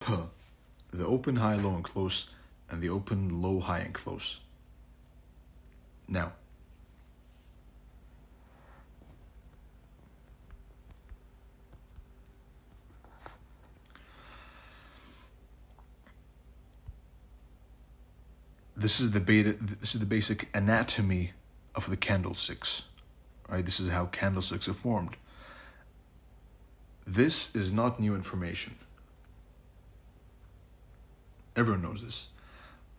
the open, high, low, and close, and the open, low, high, and close. Now, this is the basic anatomy of the candlesticks. Right? This is how candlesticks are formed. This is not new information. Everyone knows this.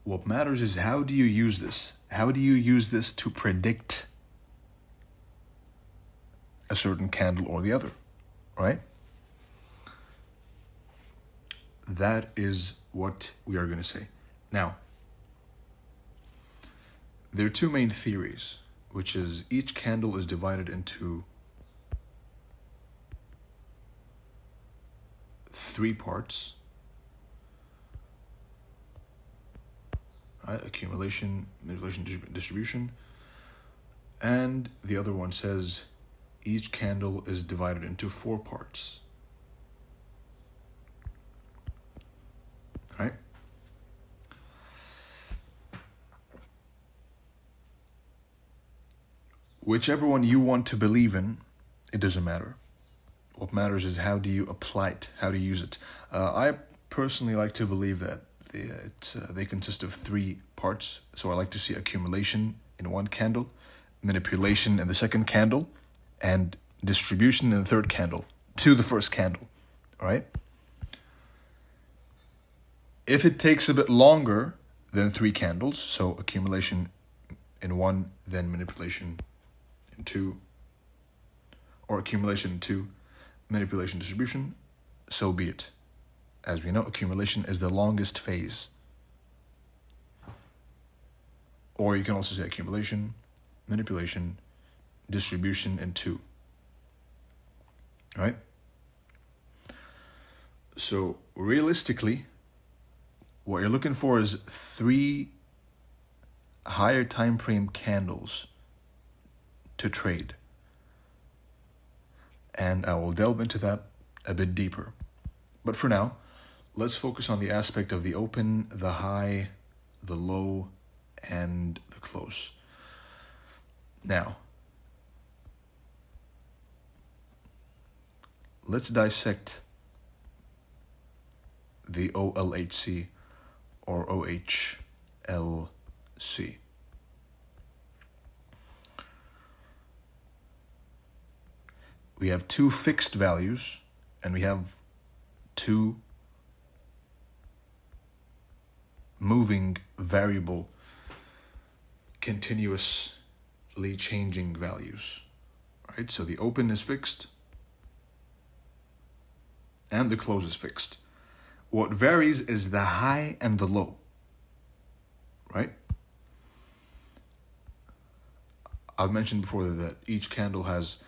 What matters is, how do you use this? How do you use this to predict a certain candle or the other, right? That is what we are going to say. Now, there are two main theories, which is each candle is divided into three parts. Right? Accumulation, manipulation, distribution. And the other one says each candle is divided into four parts. Right? Whichever one you want to believe in, it doesn't matter. What matters is, how do you apply it? How do you use it? I personally like to believe that they consist of three parts. So I like to see accumulation in one candle, manipulation in the second candle, and distribution in the third candle to the first candle. All right? If it takes a bit longer than three candles, so accumulation in one, then manipulation in two, or accumulation in two, manipulation, distribution, so be it. As we know, accumulation is the longest phase. Or you can also say accumulation, manipulation, distribution in two. Right? So realistically, what you're looking for is three higher time frame candles to trade. And I will delve into that a bit deeper. But for now, let's focus on the aspect of the open, the high, the low, and the close. Now, let's dissect the OLHC or OHLC. We have two fixed values, and we have two moving variable, continuously changing values. Right? So the open is fixed and the close is fixed. What varies is the high and the low. Right? I've mentioned before that each candle has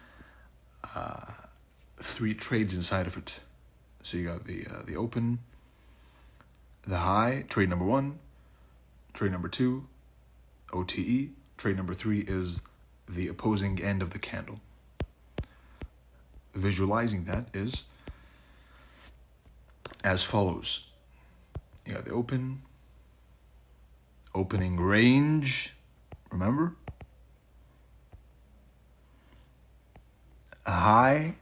three trades inside of it. So you got the open, the high, trade number one, trade number two, OTE, trade number three is the opposing end of the candle. Visualizing that is as follows. You got the open, opening range, remember? A high,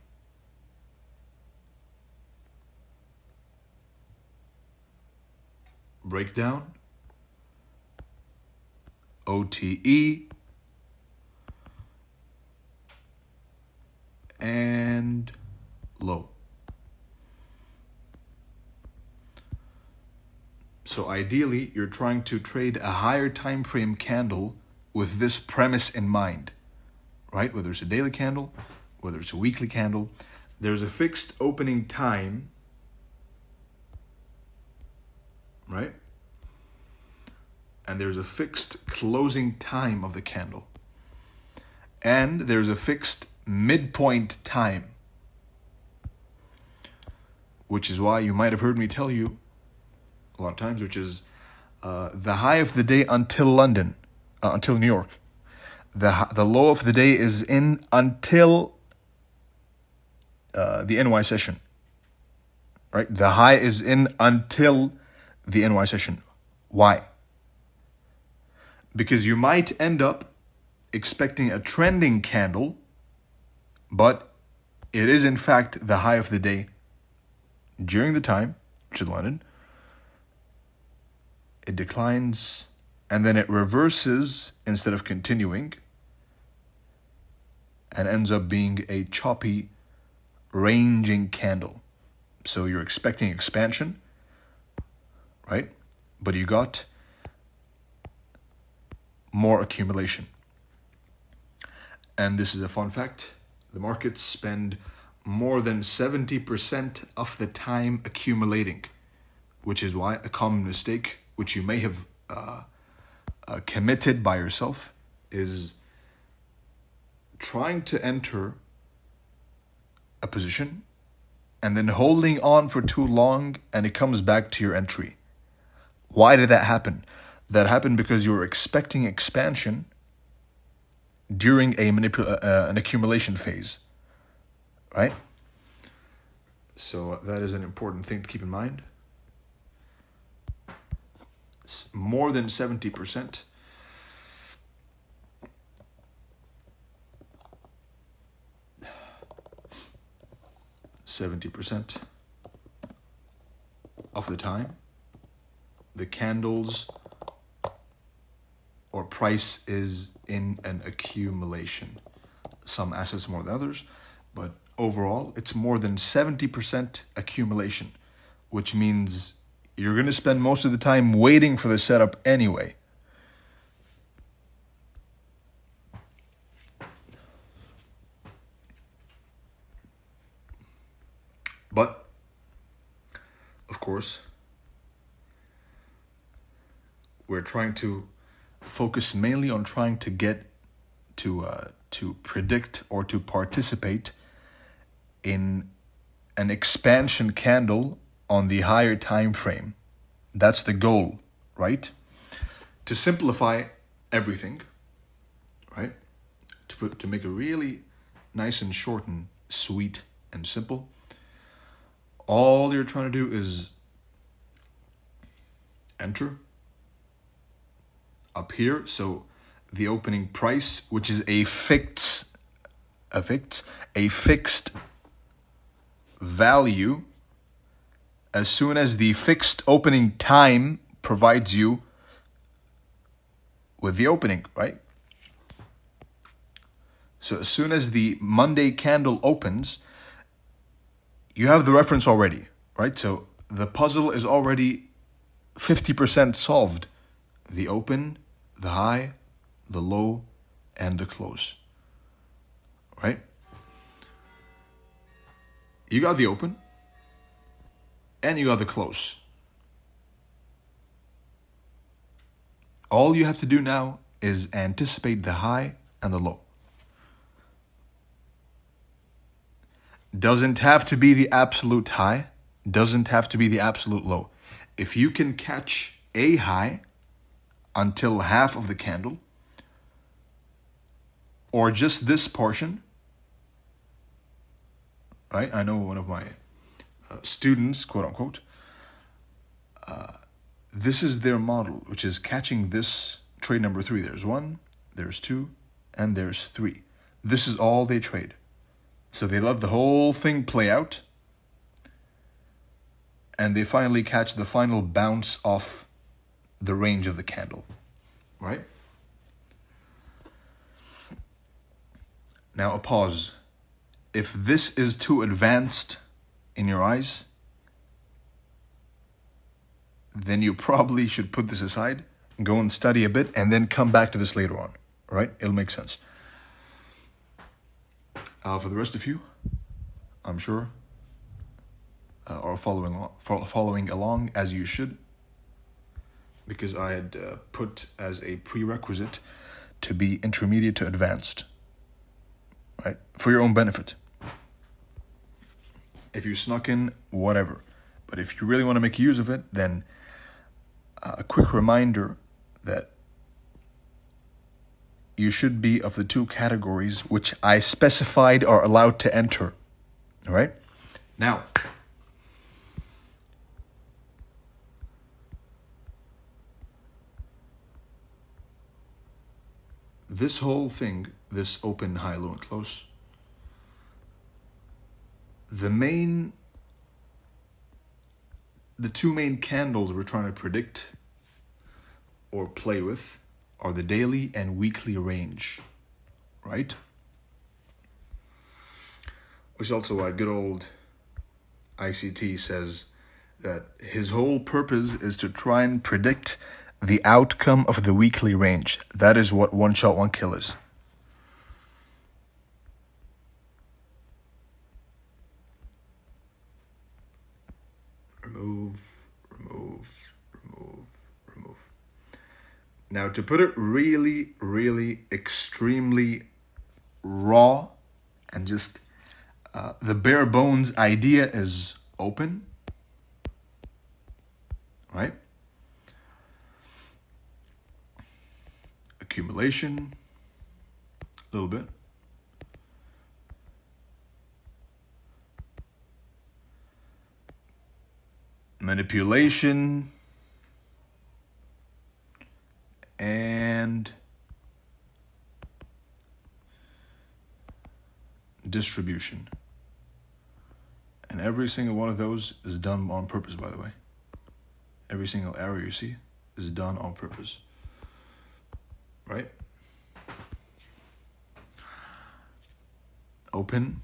breakdown, OTE, and low. So ideally, you're trying to trade a higher time frame candle with this premise in mind, right? Whether it's a daily candle, whether it's a weekly candle, there's a fixed opening time, right? And there's a fixed closing time of the candle. And there's a fixed midpoint time. Which is why you might have heard me tell you a lot of times, which is the high of the day until until New York. The low of the day is in until the NY session. right? The high is in until the NY session. Why? Because you might end up expecting a trending candle, but it is in fact the high of the day during the time, which is London. It declines and then it reverses instead of continuing and ends up being a choppy, ranging candle. So you're expecting expansion, right? But you got more accumulation. And this is a fun fact. The markets spend more than 70% of the time accumulating, which is why a common mistake, which you may have committed by yourself, is trying to enter a position and then holding on for too long and it comes back to your entry. Why did that happen? That happened because you were expecting expansion during an accumulation phase, right? So that is an important thing to keep in mind. More than 70%. Of the time, the candles or price is in an accumulation. Some assets more than others, but overall, it's more than 70% accumulation, which means you're going to spend most of the time waiting for the setup anyway. But, of course, we're trying to focus mainly on trying to get to predict or to participate in an expansion candle on the higher time frame. That's the goal, right? To simplify everything, right? To make it really nice and short and sweet and simple. All you're trying to do is enter up here. So the opening price, which is a fixed value, as soon as the fixed opening time provides you with the opening, right? So as soon as the Monday candle opens, you have the reference already, right? So the puzzle is already 50% solved. The open, the high, the low, and the close, right? You got the open and you got the close. All you have to do now is anticipate the high and the low. Doesn't have to be the absolute high, doesn't have to be the absolute low. If you can catch a high until half of the candle, or just this portion, right? I know one of my students, quote unquote, this is their model, which is catching this trade number 3. There's 1, there's 2, and there's 3. This is all they trade. So they let the whole thing play out, and they finally catch the final bounce off the range of the candle, right? Now a pause. If this is too advanced in your eyes, then you probably should put this aside, go and study a bit, and then come back to this later on, right? It'll make sense. For the rest of you, I'm sure, are following along as you should, because I had put as a prerequisite to be intermediate to advanced, right? For your own benefit. If you snuck in, whatever. But if you really want to make use of it, then a quick reminder that you should be of the 2 categories which I specified are allowed to enter. All right? Now, this whole thing, this open, high, low, and close, the two main candles we're trying to predict or play with are the daily and weekly range, right? Which is also why good old ICT says that his whole purpose is to try and predict the outcome of the weekly range. That is what one shot, one kill is. Remove, remove, remove, remove. Now, to put it really, really extremely raw and just the bare bones idea is open, right? Accumulation, a little bit. Manipulation, and distribution. And every single one of those is done on purpose, by the way. Every single arrow you see is done on purpose, right? Open.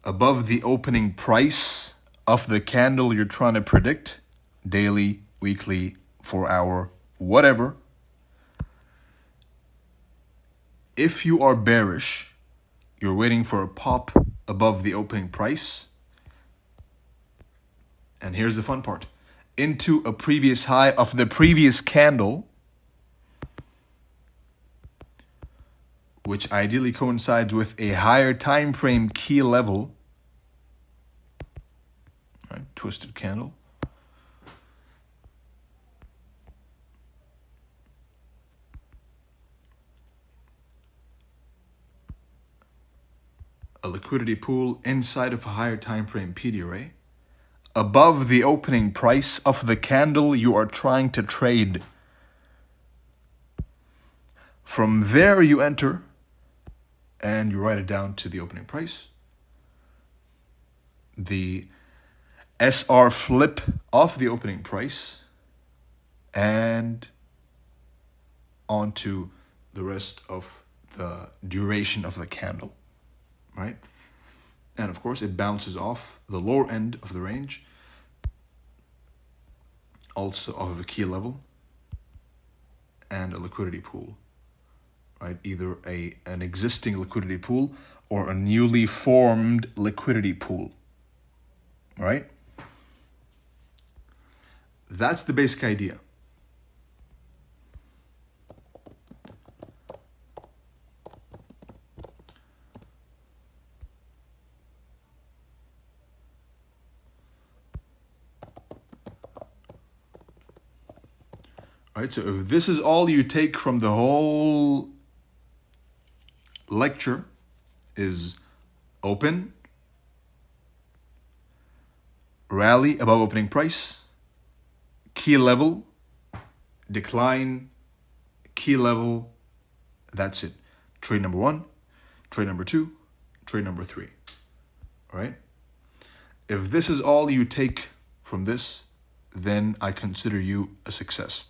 Above the opening price of the candle you're trying to predict, daily, weekly, 4-hour, whatever. If you are bearish, you're waiting for a pop above the opening price. And here's the fun part. Into a previous high of the previous candle, which ideally coincides with a higher time frame key level. Right, twisted candle. A liquidity pool inside of a higher time frame PD array. Above the opening price of the candle you are trying to trade. From there you enter and you write it down to the opening price. The SR flip of the opening price and onto the rest of the duration of the candle, right? And of course it bounces off the lower end of the range, also off of a key level and a liquidity pool, right? Either an existing liquidity pool or a newly formed liquidity pool, right? That's the basic idea. Right, so if this is all you take from the whole lecture is open, rally above opening price, key level, decline, key level, that's it. Trade number 1, trade number 2, trade number 3, all right? If this is all you take from this, then I consider you a success.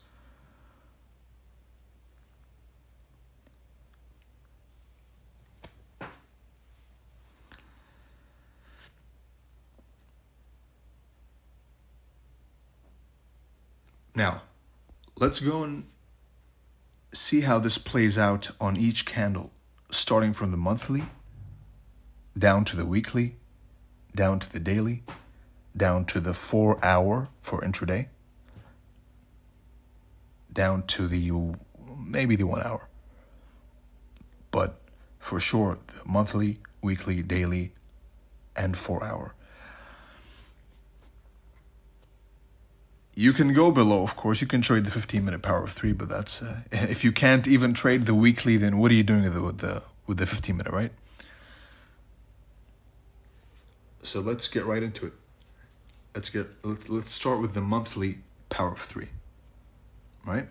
Now, let's go and see how this plays out on each candle, starting from the monthly, down to the weekly, down to the daily, down to the 4-hour for intraday, down to maybe the 1 hour. But for sure, the monthly, weekly, daily, and 4-hour. You can go below, of course. You can trade the 15-minute power of 3, but that's if you can't even trade the weekly, then what are you doing with the 15-minute, right? So let's get right into it. Let's start with the monthly power of 3, right?